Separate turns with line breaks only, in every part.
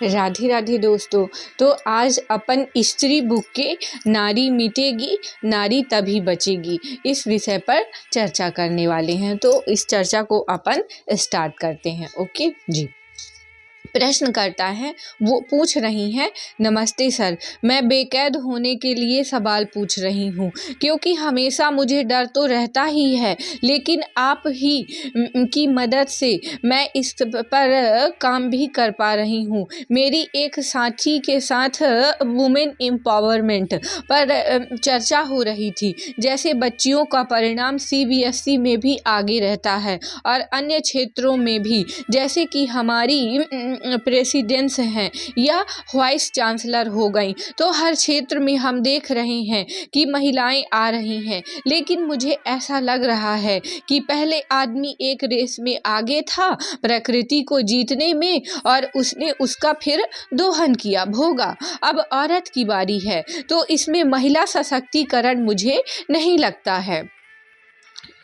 राधे राधे दोस्तों। तो आज अपन स्त्री बुक के नारी मिटेगी नारी तभी बचेगी इस विषय पर चर्चा करने वाले हैं। तो इस चर्चा को अपन स्टार्ट करते हैं। ओके जी। प्रश्न करता है, वो पूछ रही हैं, नमस्ते सर, मैं बेकैद होने के लिए सवाल पूछ रही हूँ क्योंकि हमेशा मुझे डर तो रहता ही है, लेकिन आप ही की मदद से मैं इस पर काम भी कर पा रही हूँ। मेरी एक साथी के साथ वुमेन एम्पावरमेंट पर चर्चा हो रही थी, जैसे बच्चियों का परिणाम CBSE में भी आगे रहता है और अन्य क्षेत्रों में भी, जैसे कि हमारी प्रेसिडेंस हैं या वाइस चांसलर हो गई। तो हर क्षेत्र में हम देख रहे हैं कि महिलाएं आ रही हैं, लेकिन मुझे ऐसा लग रहा है कि पहले आदमी एक रेस में आगे था प्रकृति को जीतने में और उसने उसका फिर दोहन किया, भोगा। अब औरत की बारी है, तो इसमें महिला सशक्तिकरण मुझे नहीं लगता है।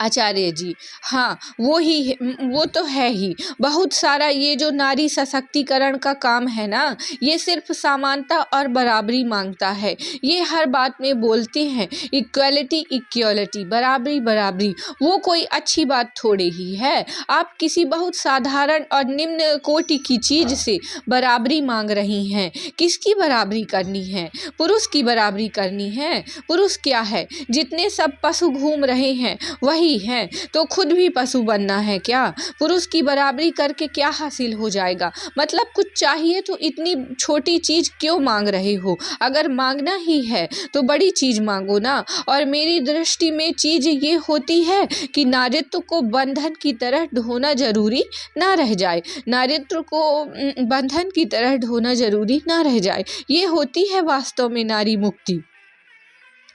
आचार्य जी, हाँ वो तो है ही। बहुत सारा ये जो नारी सशक्तिकरण का काम है ना, ये सिर्फ समानता और बराबरी मांगता है। ये हर बात में बोलते हैं इक्वलिटी इक्वलिटी, बराबरी बराबरी, वो कोई अच्छी बात थोड़ी ही है। आप किसी बहुत साधारण और निम्न कोटि की चीज से बराबरी मांग रही हैं। किसकी बराबरी करनी है? पुरुष की बराबरी करनी है। पुरुष क्या है? जितने सब पशु घूम रहे हैं वही हैं, तो खुद भी पशु बनना है क्या? पुरुष की बराबरी करके क्या हासिल हो जाएगा? मतलब कुछ चाहिए तो इतनी छोटी चीज क्यों मांग रहे हो? अगर मांगना ही है तो बड़ी चीज मांगो ना। और मेरी दृष्टि में चीज ये होती है कि नारीत्व को बंधन की तरह ढोना जरूरी ना रह जाए। नारीत्व को बंधन की तरह ढोना जरूरी ना रह जाए। ये होती है वास्तव में नारी मुक्ति,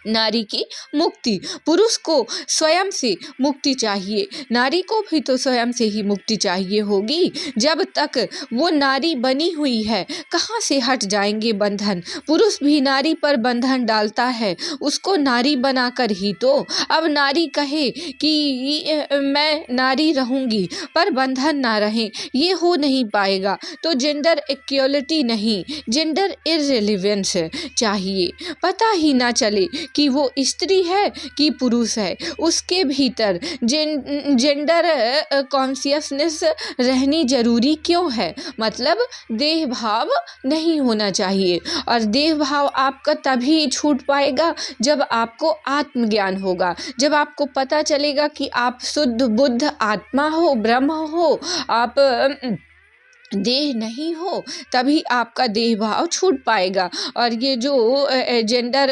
नारी की मुक्ति। पुरुष को स्वयं से मुक्ति चाहिए, नारी को भी तो स्वयं से ही मुक्ति चाहिए होगी। जब तक वो नारी बनी हुई है, कहाँ से हट जाएंगे बंधन? पुरुष भी नारी पर बंधन डालता है, उसको नारी बनाकर ही तो। अब नारी कहे कि मैं नारी रहूंगी पर बंधन ना रहे, ये हो नहीं पाएगा। तो जेंडर इक्वलिटी नहीं, जेंडर इररिलेवेंस चाहिए। पता ही ना चले कि वो स्त्री है कि पुरुष है। उसके भीतर जेंडर कॉन्शियसनेस रहनी जरूरी क्यों है? मतलब देह भाव नहीं होना चाहिए। और देह भाव आपका तभी छूट पाएगा जब आपको आत्मज्ञान होगा, जब आपको पता चलेगा कि आप शुद्ध बुद्ध आत्मा हो, ब्रह्म हो, आप देह नहीं हो, तभी आपका देह भाव छूट पाएगा। और ये जो जेंडर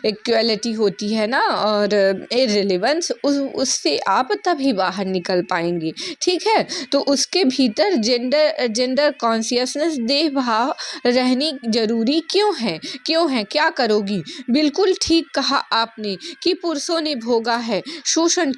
इक्वलिटी होती है ना और इररिलेवेंस, उससे आप तभी बाहर निकल पाएंगे। ठीक है, तो उसके भीतर जेंडर कॉन्शियसनेस, देह भाव रहनी जरूरी क्यों है? क्या करोगी? बिल्कुल ठीक कहा आपने कि पुरुषों ने भोगा है, शोषण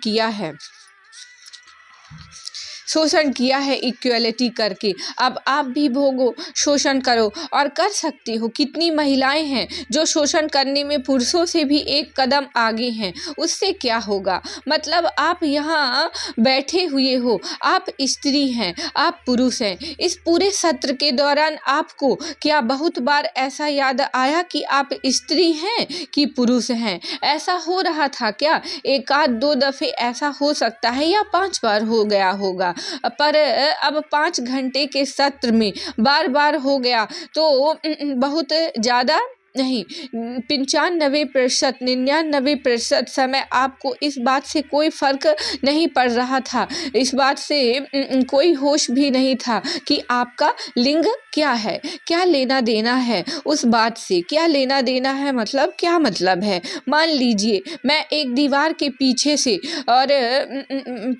किया है इक्वलिटी करके। अब आप भी भोगो, शोषण करो और कर सकते हो। कितनी महिलाएं हैं जो शोषण करने में पुरुषों से भी एक कदम आगे हैं। उससे क्या होगा? मतलब आप यहाँ बैठे हुए हो, आप स्त्री हैं, आप पुरुष हैं। इस पूरे सत्र के दौरान आपको क्या बहुत बार ऐसा याद आया कि आप स्त्री हैं कि पुरुष हैं? ऐसा हो रहा था क्या? एक आध दो दफे ऐसा हो सकता है या 5 बार हो गया होगा, पर अब 5 घंटे के सत्र में बार बार हो गया तो बहुत ज़्यादा नहीं। 95%, 99% समय आपको इस बात से कोई फर्क नहीं पड़ रहा था, इस बात से कोई होश भी नहीं था कि आपका लिंग क्या है, क्या लेना देना है उस बात से, क्या लेना देना है, मतलब क्या मतलब है। मान लीजिए मैं एक दीवार के पीछे से और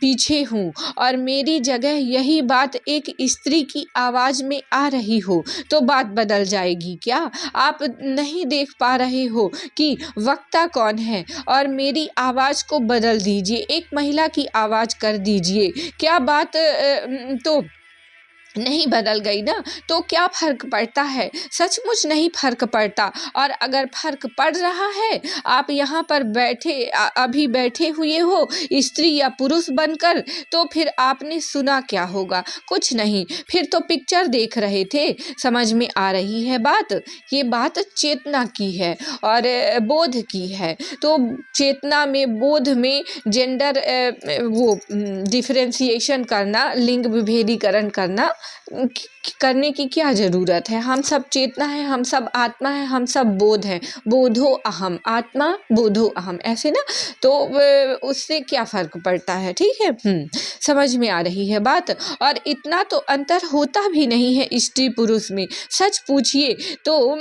पीछे हूँ और मेरी जगह यही बात एक स्त्री की आवाज़ में आ रही हो, तो बात बदल जाएगी क्या? आप नहीं देख पा रहे हो कि वक्ता कौन है, और मेरी आवाज़ को बदल दीजिए, एक महिला की आवाज़ कर दीजिए। क्या बात तो नहीं बदल गई ना, तो क्या फर्क पड़ता है? सचमुच नहीं फर्क पड़ता। और अगर फर्क पड़ रहा है, आप यहाँ पर अभी बैठे हुए हो स्त्री या पुरुष बनकर, तो फिर आपने सुना क्या होगा? कुछ नहीं, फिर तो पिक्चर देख रहे थे। समझ में आ रही है बात? ये बात चेतना की है और बोध की है। तो चेतना में, बोध में जेंडर वो डिफरेंशिएशन करना, लिंग विभेदीकरण करने की क्या ज़रूरत है? हम सब चेतना है, हम सब आत्मा है, हम सब बोध है। बोधो अहम, आत्मा बोधो अहम, ऐसे ना। तो उससे क्या फ़र्क पड़ता है? ठीक है, समझ में आ रही है बात। और इतना तो अंतर होता भी नहीं है स्त्री पुरुष में। सच पूछिए तो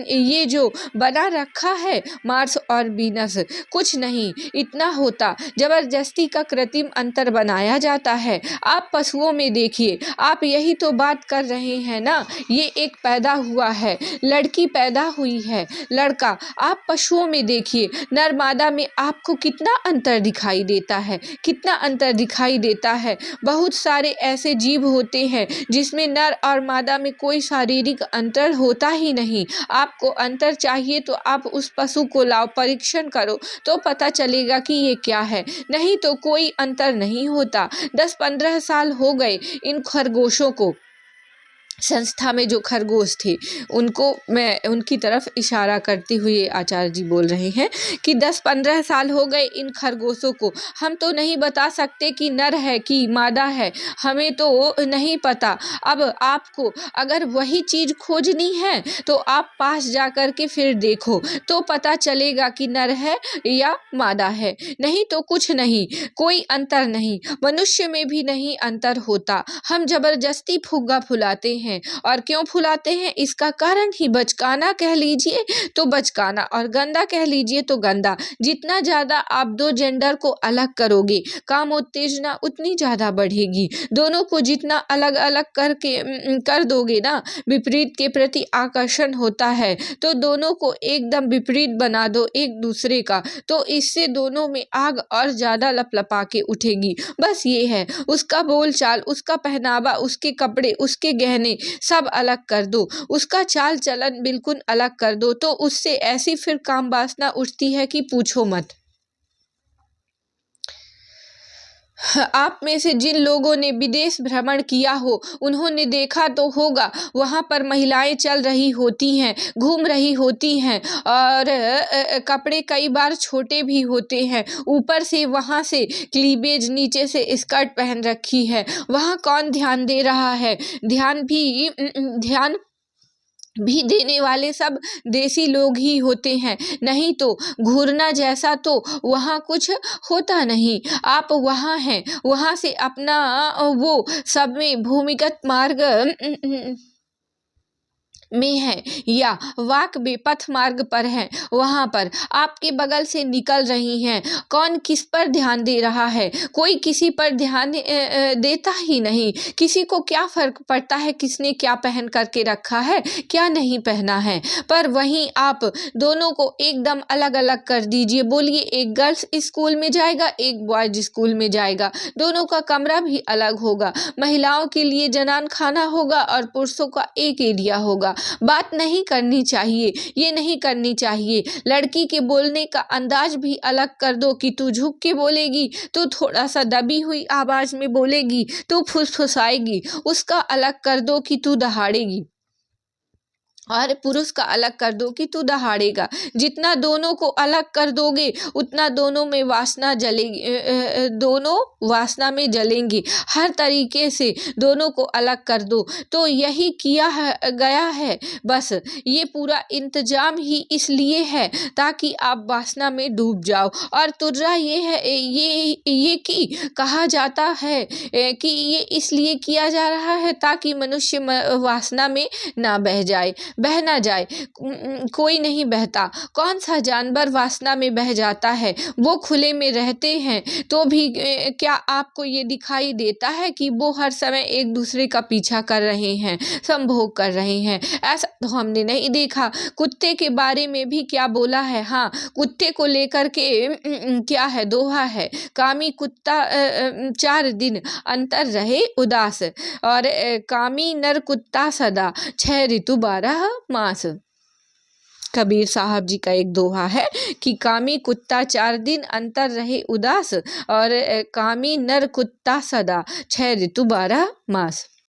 ये जो बना रखा है मार्स और वीनस, कुछ नहीं इतना होता। जबरदस्ती का कृत्रिम अंतर बनाया जाता है। आप पशुओं में देखिए, आप यही तो बात कर रहे हैं ना। ये एक पैदा हुआ है, लड़की पैदा हुई है, लड़का। आप पशुओं में देखिए, नर मादा में आपको कितना अंतर दिखाई देता है, कितना अंतर दिखाई देता है। बहुत सारे ऐसे जीव होते हैं जिसमें नर और मादा में कोई शारीरिक अंतर होता ही नहीं। आपको अंतर चाहिए तो आप उस पशु को लाओ, परीक्षण करो तो पता चलेगा कि ये क्या है। नहीं तो कोई अंतर नहीं होता। 10-15 साल हो गए इन खरगोशों को, संस्था में जो खरगोश थे उनको, मैं उनकी तरफ इशारा करते हुए आचार्य जी बोल रहे हैं कि 10-15 साल हो गए इन खरगोशों को। हम तो नहीं बता सकते कि नर है कि मादा है, हमें तो नहीं पता। अब आपको अगर वही चीज़ खोजनी है तो आप पास जा कर के फिर देखो तो पता चलेगा कि नर है या मादा है। नहीं तो कुछ नहीं, कोई अंतर नहीं। मनुष्य में भी नहीं अंतर होता। हम जबरदस्ती फुग्गा फुलाते हैं। और क्यों फुलाते हैं? इसका कारण ही बचकाना कह लीजिए तो बचकाना, और गंदा कह लीजिए तो गंदा। जितना ज़्यादा आप दो जेंडर को अलग करोगे, काम उत्तेजना उतनी ज़्यादा बढ़ेगी। दोनों को जितना अलग अलग करके कर दोगे ना, विपरीत के प्रति आकर्षण होता है, तो दोनों को एकदम विपरीत बना दो एक दूसरे का, तो इससे दोनों में आग और ज़्यादा लपलपा के उठेगी। बस ये है। उसका बोलचाल, उसका पहनावा, उसके कपड़े, उसके गहने सब अलग कर दो, उसका चाल चलन बिल्कुल अलग कर दो, तो उससे ऐसी फिर काम वासना उठती है कि पूछो मत। आप में से जिन लोगों ने विदेश भ्रमण किया हो, उन्होंने देखा तो होगा, वहाँ पर महिलाएं चल रही होती हैं, घूम रही होती हैं, और कपड़े कई बार छोटे भी होते हैं। ऊपर से वहाँ से क्लीवेज, नीचे से स्कर्ट पहन रखी है। वहाँ कौन ध्यान दे रहा है? ध्यान भी देने वाले सब देसी लोग ही होते हैं। नहीं तो घूरना जैसा तो वहाँ कुछ होता नहीं। आप वहाँ हैं, वहाँ से अपना वो सब में भूमिगत मार्ग में है या वाक बेपथ मार्ग पर है, वहाँ पर आपके बगल से निकल रही हैं। कौन किस पर ध्यान दे रहा है? कोई किसी पर ध्यान देता ही नहीं। किसी को क्या फर्क पड़ता है किसने क्या पहन करके रखा है, क्या नहीं पहना है। पर वहीं आप दोनों को एकदम अलग अलग कर दीजिए। बोलिए एक गर्ल्स स्कूल में जाएगा, एक बॉयज स्कूल में जाएगा, दोनों का कमरा भी अलग होगा। महिलाओं के लिए जनान खाना होगा और पुरुषों का एक एरिया होगा। बात नहीं करनी चाहिए, ये नहीं करनी चाहिए। लड़की के बोलने का अंदाज भी अलग कर दो कि तू झुक के बोलेगी, तो थोड़ा सा दबी हुई आवाज में बोलेगी, तो फुसफुसाएगी। उसका अलग कर दो कि तू दहाड़ेगी, और पुरुष का अलग कर दो कि तू दहाड़ेगा। जितना दोनों को अलग कर दोगे उतना दोनों में वासना जलेगी, दोनों वासना में जलेंगे। हर तरीके से दोनों को अलग कर दो। तो यही किया गया है। बस ये पूरा इंतजाम ही इसलिए है ताकि आप वासना में डूब जाओ। और तुर्रा ये है, ये कि कहा जाता है कि ये इसलिए किया जा रहा है ताकि मनुष्य वासना में ना बह जाए। बह ना जाए। कोई नहीं बहता। कौन सा जानवर वासना में बह जाता है? वो खुले में रहते हैं तो भी क्या आपको ये दिखाई देता है कि वो हर समय एक दूसरे का पीछा कर रहे हैं, संभोग कर रहे हैं? ऐसा तो हमने नहीं देखा। कुत्ते के बारे में भी क्या बोला है? हाँ, कुत्ते को लेकर के क्या है, दोहा है, कामी कुत्ता 4 दिन अंतर रहे उदास, और कामी नर कुत्ता सदा 6 ऋतु 12 मास। कबीर साहब जी का एक दोहा है कि कामी कुत्ता 4 दिन अंतर रहे उदास, और कामी नर कुत्ता सदा 6 ऋतु 12 मास।